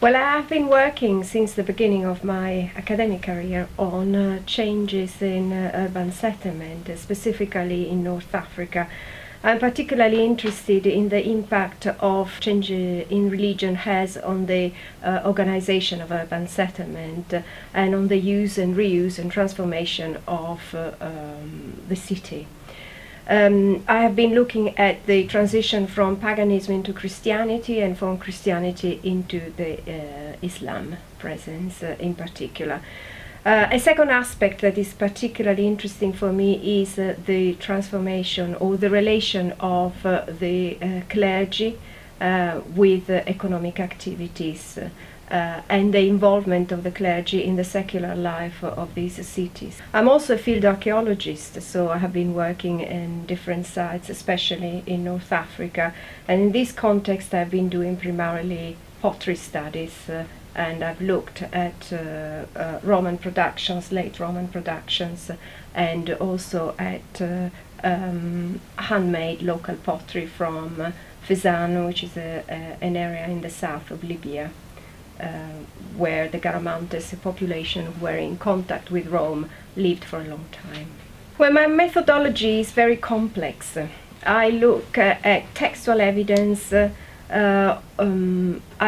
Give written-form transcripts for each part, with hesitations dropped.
Well, I have been working since the beginning of my academic career on changes in urban settlement, specifically in North Africa. I'm particularly interested in the impact of change in religion has on the organization of urban settlement and on the use and reuse and transformation of the city. I have been looking at the transition from paganism into Christianity and from Christianity into the Islam presence in particular. A second aspect that is particularly interesting for me is the transformation or the relation of the clergy with economic activities and the involvement of the clergy in the secular life of these cities. I'm also a field archaeologist, so I have been working in different sites, especially in North Africa. And in this context, I've been doing primarily pottery studies, and I've looked at Roman productions, late Roman productions, and also at handmade local pottery from Fesano, which is an area in the south of Libya. Where the Garamantes, a population who were in contact with Rome, lived for a long time. Well, my methodology is very complex. I look at textual evidence, I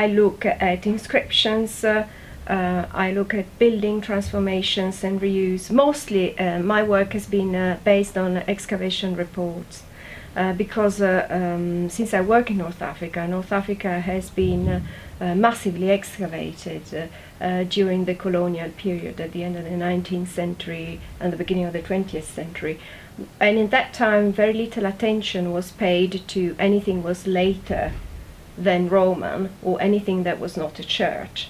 look at inscriptions, I look at building transformations and reuse. Mostly my work has been based on excavation reports. Because since I work in North Africa has been massively excavated during the colonial period at the end of the 19th century and the beginning of the 20th century. And in that time, very little attention was paid to anything was later than Roman or anything that was not a church.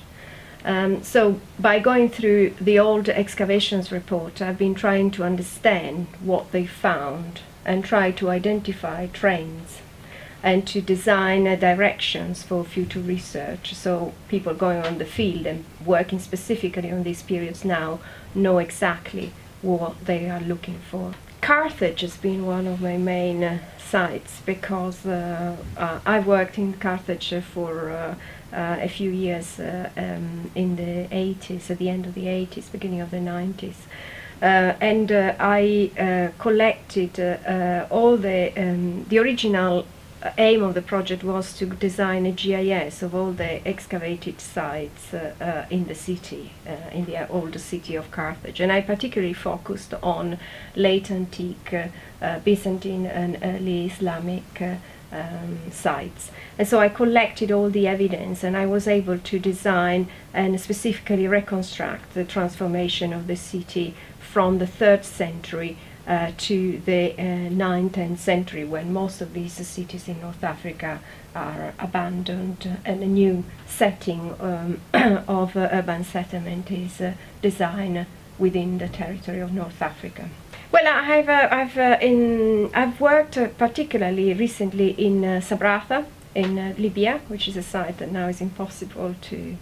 So by going through the old excavations report, I've been trying to understand what they found and try to identify trends and to design directions for future research. So people going on the field and working specifically on these periods now know exactly what they are looking for. Carthage has been one of my main sites because I worked in Carthage for a few years in the 80s, at the end of the 80s, beginning of the 90s. And I collected all the original aim of the project was to design a GIS of all the excavated sites in the city, in the old city of Carthage. And I particularly focused on late antique Byzantine and early Islamic sites. And so I collected all the evidence and I was able to design and specifically reconstruct the transformation of the city from the 3rd century to the 9th, 10th century, when most of these cities in North Africa are abandoned and a new setting of urban settlement is designed within the territory of North Africa. Well, I've worked particularly recently in Sabratha in Libya, which is a site that now is impossible to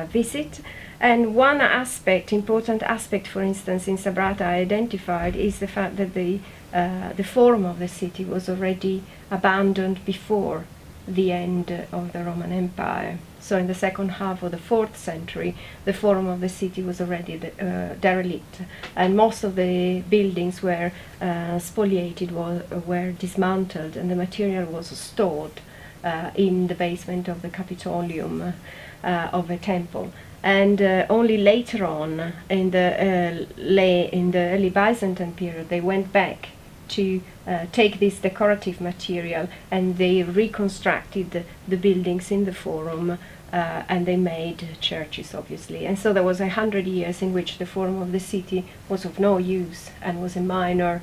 visit. And one aspect, important aspect, for instance, in Sabratha I identified is the fact that the forum of the city was already abandoned before the end of the Roman Empire. So in the second half of the 4th century, the forum of the city was already derelict, and most of the buildings were spoliated, were dismantled, and the material was stored in the basement of the Capitolium of a temple. And only later on, in the early Byzantine period, they went back to take this decorative material and they reconstructed the buildings in the forum and they made churches, obviously. And so there was 100 years in which the forum of the city was of no use and was a minor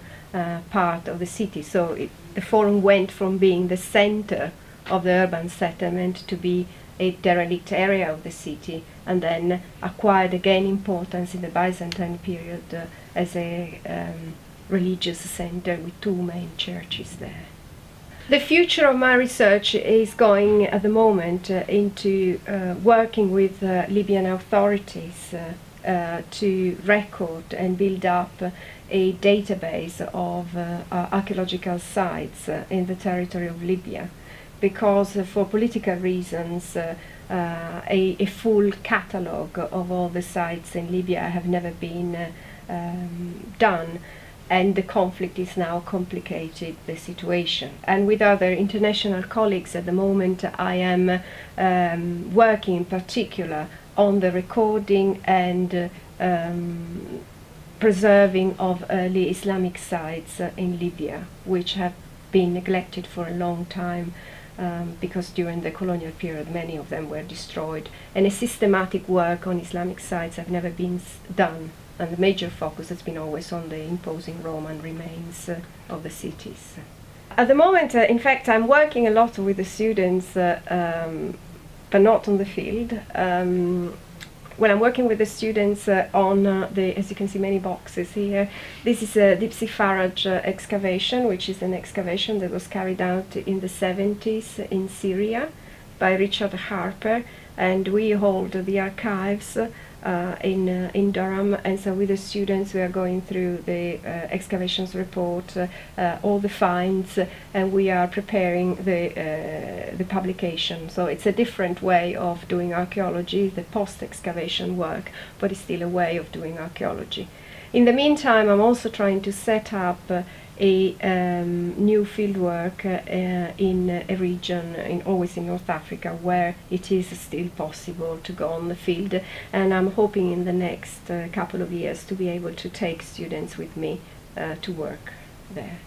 part of the city. So the forum went from being the center of the urban settlement to be a derelict area of the city, and then acquired again importance in the Byzantine period as a religious center with 2 main churches there. The future of my research is going at the moment into working with Libyan authorities to record and build up a database of archaeological sites in the territory of Libya. Because for political reasons, a full catalogue of all the sites in Libya have never been done, and the conflict is now complicated the situation. And with other international colleagues at the moment, I am working in particular on the recording and preserving of early Islamic sites in Libya, which have been neglected for a long time because during the colonial period many of them were destroyed, and a systematic work on Islamic sites have never been done. And the major focus has been always on the imposing Roman remains of the cities. At the moment, in fact, I'm working a lot with the students, but not on the field. When I'm working with the students on as you can see, many boxes here. This is a deep sea Faraj excavation, which is an excavation that was carried out in the 70s in Syria by Richard Harper, and we hold the archives in Durham, and so with the students we are going through the excavations report, all the finds, and we are preparing the publication. So it's a different way of doing archaeology, the post-excavation work, but it's still a way of doing archaeology. In the meantime, I'm also trying to set up a new fieldwork in a region, always in North Africa, where it is still possible to go on the field, and I'm hoping in the next couple of years to be able to take students with me to work there.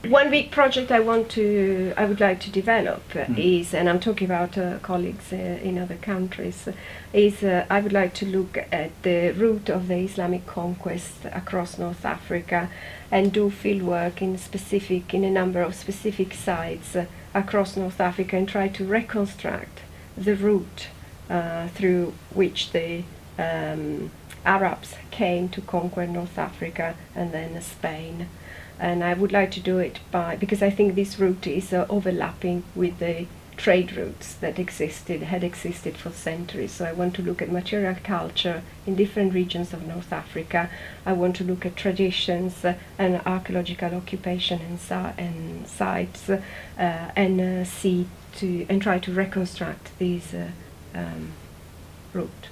One big project I would like to develop is, and I'm talking about colleagues in other countries, is I would like to look at the route of the Islamic conquest across North Africa and do fieldwork in a number of specific sites across North Africa and try to reconstruct the route through which the Arabs came to conquer North Africa and then Spain. And I would like to do it because I think this route is overlapping with the trade routes that had existed for centuries. So I want to look at material culture in different regions of North Africa. I want to look at traditions and archaeological occupation and sites, and try to reconstruct this route.